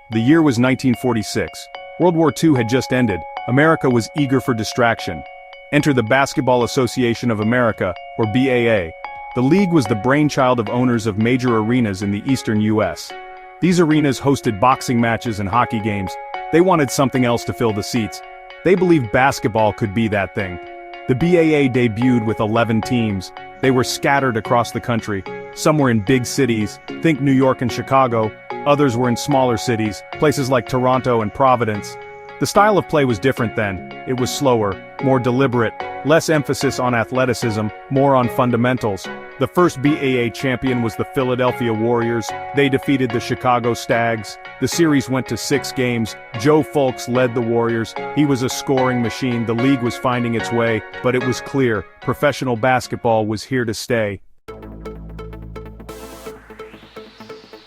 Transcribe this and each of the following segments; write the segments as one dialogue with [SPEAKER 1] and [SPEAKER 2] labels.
[SPEAKER 1] The year was 1946. World War II had just ended. America was eager for distraction. Enter the Basketball Association of America, or BAA. The league was the brainchild of owners of major arenas in the eastern U.S. These arenas hosted boxing matches and hockey games. They wanted something else to fill the seats. They believed basketball could be that thing. The BAA debuted with 11 teams. They were scattered across the country. Some were in big cities, think New York and Chicago. Others were in smaller cities, places like Toronto and Providence. The style of play was different then. It was slower, more deliberate, less emphasis on athleticism, more on fundamentals. The first BAA champion was the Philadelphia Warriors. They defeated the Chicago Stags. The series went to 6 games. Joe Fulks led the Warriors. He was a scoring machine. The league was finding its way, but it was clear, professional basketball was here to stay.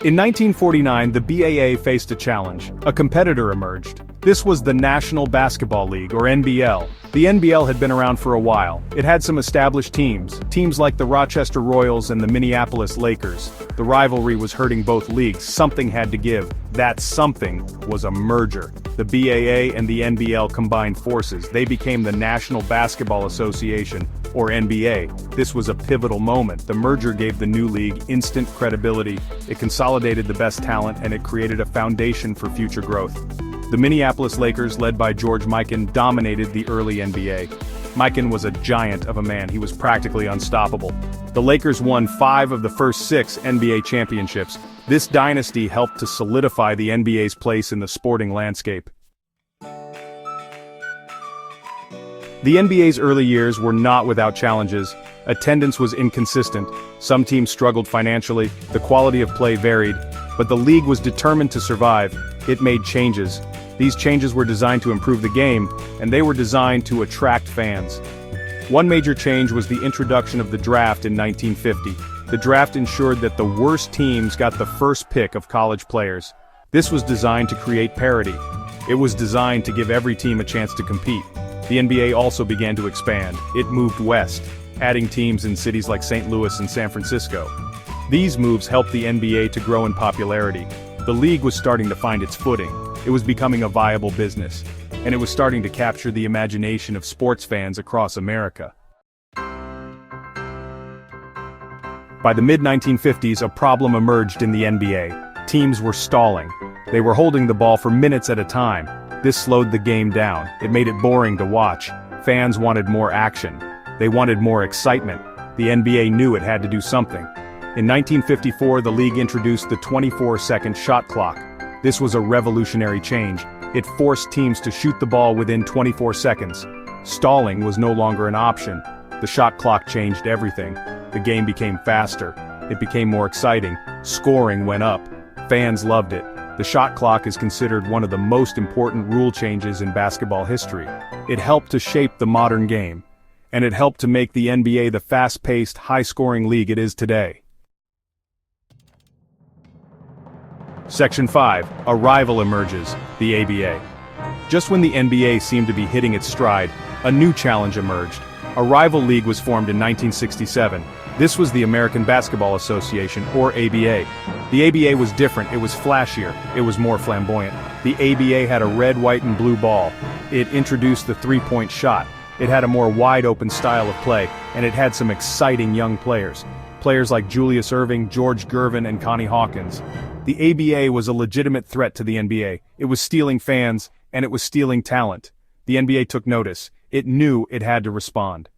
[SPEAKER 1] In 1949, the BAA faced a challenge. A competitor emerged. This was the National Basketball League, or NBL. The NBL had been around for a while. It had some established teams like the Rochester Royals and the Minneapolis Lakers. The rivalry was hurting both leagues. Something had to give. That something was a merger. The BAA and the NBL combined forces. They became the National Basketball Association, or NBA. This was a pivotal moment. The merger gave the new league instant credibility. It consolidated the best talent and it created a foundation for future growth. The Minneapolis Lakers, led by George Mikan, dominated the early NBA. Mikan was a giant of a man. He was practically unstoppable. The Lakers won 5 of the first 6 NBA championships. This dynasty helped to solidify the NBA's place in the sporting landscape. The NBA's early years were not without challenges. Attendance was inconsistent. Some teams struggled financially. The quality of play varied. But the league was determined to survive. It made changes. These changes were designed to improve the game, and they were designed to attract fans. One major change was the introduction of the draft in 1950. The draft ensured that the worst teams got the first pick of college players. This was designed to create parity. It was designed to give every team a chance to compete. The NBA also began to expand. It moved west, adding teams in cities like St. Louis and San Francisco. These moves helped the NBA to grow in popularity. The league was starting to find its footing. It was becoming a viable business, and it was starting to capture the imagination of sports fans across America. By the mid-1950s, a problem emerged in the NBA. Teams were stalling. They were holding the ball for minutes at a time. This slowed the game down. It made it boring to watch. Fans wanted more action. They wanted more excitement. The NBA knew it had to do something. In 1954, the league introduced the 24-second shot clock. This was a revolutionary change. It forced teams to shoot the ball within 24 seconds. Stalling was no longer an option. The shot clock changed everything. The game became faster. It became more exciting. Scoring went up. Fans loved it. The shot clock is considered one of the most important rule changes in basketball history. It helped to shape the modern game. And it helped to make the NBA the fast-paced, high-scoring league it is today. Section 5. A rival emerges, the ABA. Just when the NBA seemed to be hitting its stride, a new challenge emerged. A rival league was formed in 1967. This was the American Basketball Association, or ABA. The ABA was different. It was flashier. It was more flamboyant. The ABA had a red, white, and blue ball. It introduced the three-point shot. It had a more wide-open style of play, and it had some exciting young players. Players like Julius Erving, George Gervin, and Connie Hawkins. The ABA was a legitimate threat to the NBA. It was stealing fans, and it was stealing talent. The NBA took notice. It knew it had to respond.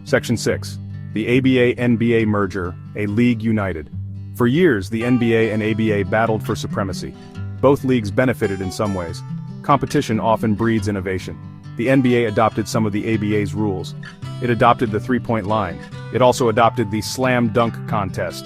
[SPEAKER 1] Section 6. The ABA-NBA merger, a league united. For years, the NBA and ABA battled for supremacy. Both leagues benefited in some ways. Competition often breeds innovation. The NBA adopted some of the ABA's rules. It adopted the three-point line. It also adopted the slam dunk contest.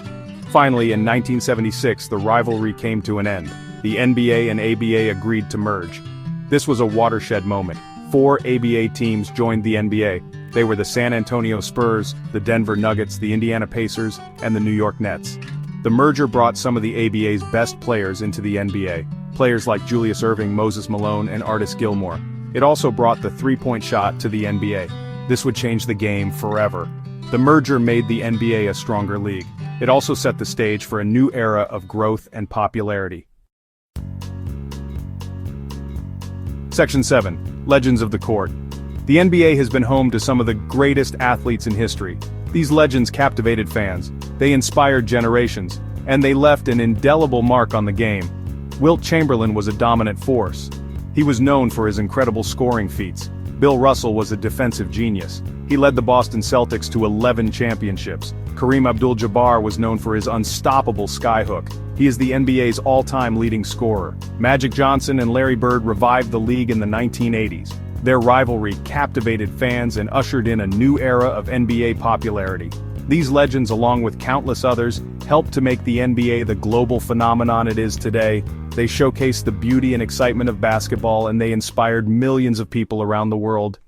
[SPEAKER 1] Finally, in 1976, the rivalry came to an end. The NBA and ABA agreed to merge. This was a watershed moment. 4 ABA teams joined the NBA. They were the San Antonio Spurs, the Denver Nuggets, the Indiana Pacers, and the New York Nets. The merger brought some of the ABA's best players into the NBA. Players like Julius Erving, Moses Malone, and Artis Gilmore. It also brought the three-point shot to the NBA. This would change the game forever. The merger made the NBA a stronger league. It also set the stage for a new era of growth and popularity. Section 7. Legends of the Court. The NBA has been home to some of the greatest athletes in history. These legends captivated fans, they inspired generations, and they left an indelible mark on the game. Wilt Chamberlain was a dominant force. He was known for his incredible scoring feats. Bill Russell was a defensive genius. He led the Boston Celtics to 11 championships. Kareem Abdul-Jabbar was known for his unstoppable skyhook. He is the NBA's all-time leading scorer. Magic Johnson and Larry Bird revived the league in the 1980s. Their rivalry captivated fans and ushered in a new era of NBA popularity. These legends, along with countless others, helped to make the NBA the global phenomenon it is today. They showcased the beauty and excitement of basketball, and they inspired millions of people around the world.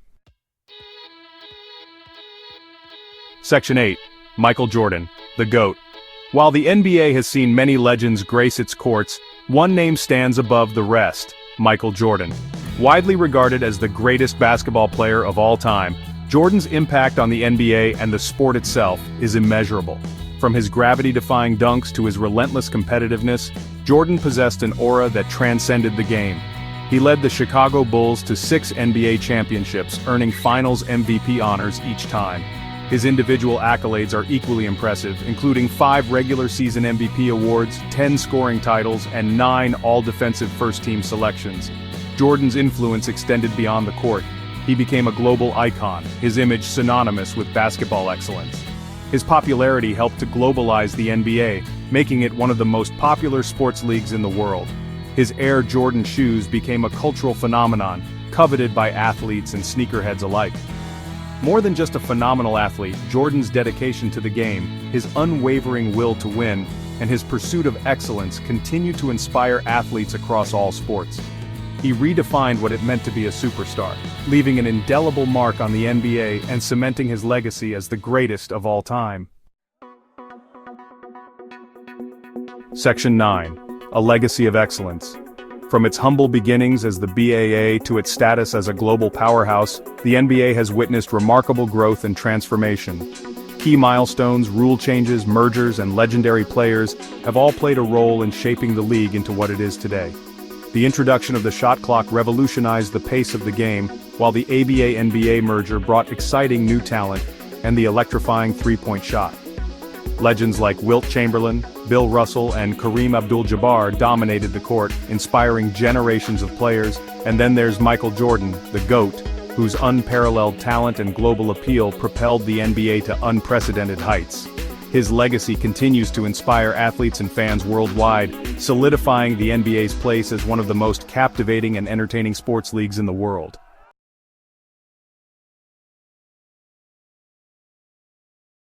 [SPEAKER 1] Section 8. Michael Jordan, the GOAT. While the NBA has seen many legends grace its courts, one name stands above the rest: Michael Jordan. Widely regarded as the greatest basketball player of all time, Jordan's impact on the NBA and the sport itself is immeasurable. From his gravity-defying dunks to his relentless competitiveness, Jordan possessed an aura that transcended the game. He led the Chicago Bulls to 6 NBA championships, earning Finals MVP honors each time. His individual accolades are equally impressive, including 5 regular season MVP awards, 10 scoring titles, and 9 all-defensive first-team selections. Jordan's influence extended beyond the court. He became a global icon, his image synonymous with basketball excellence. His popularity helped to globalize the NBA, making it one of the most popular sports leagues in the world. His Air Jordan shoes became a cultural phenomenon, coveted by athletes and sneakerheads alike. More than just a phenomenal athlete, Jordan's dedication to the game, his unwavering will to win, and his pursuit of excellence continue to inspire athletes across all sports. He redefined what it meant to be a superstar, leaving an indelible mark on the NBA and cementing his legacy as the greatest of all time. Section 9. A Legacy of Excellence. From its humble beginnings as the BAA to its status as a global powerhouse, the NBA has witnessed remarkable growth and transformation. Key milestones, rule changes, mergers, and legendary players have all played a role in shaping the league into what it is today. The introduction of the shot clock revolutionized the pace of the game, while the ABA-NBA merger brought exciting new talent and the electrifying three-point shot. Legends like Wilt Chamberlain, Bill Russell, and Kareem Abdul-Jabbar dominated the court, inspiring generations of players. And then there's Michael Jordan, the GOAT, whose unparalleled talent and global appeal propelled the NBA to unprecedented heights. His legacy continues to inspire athletes and fans worldwide, solidifying the NBA's place as one of the most captivating and entertaining sports leagues in the world.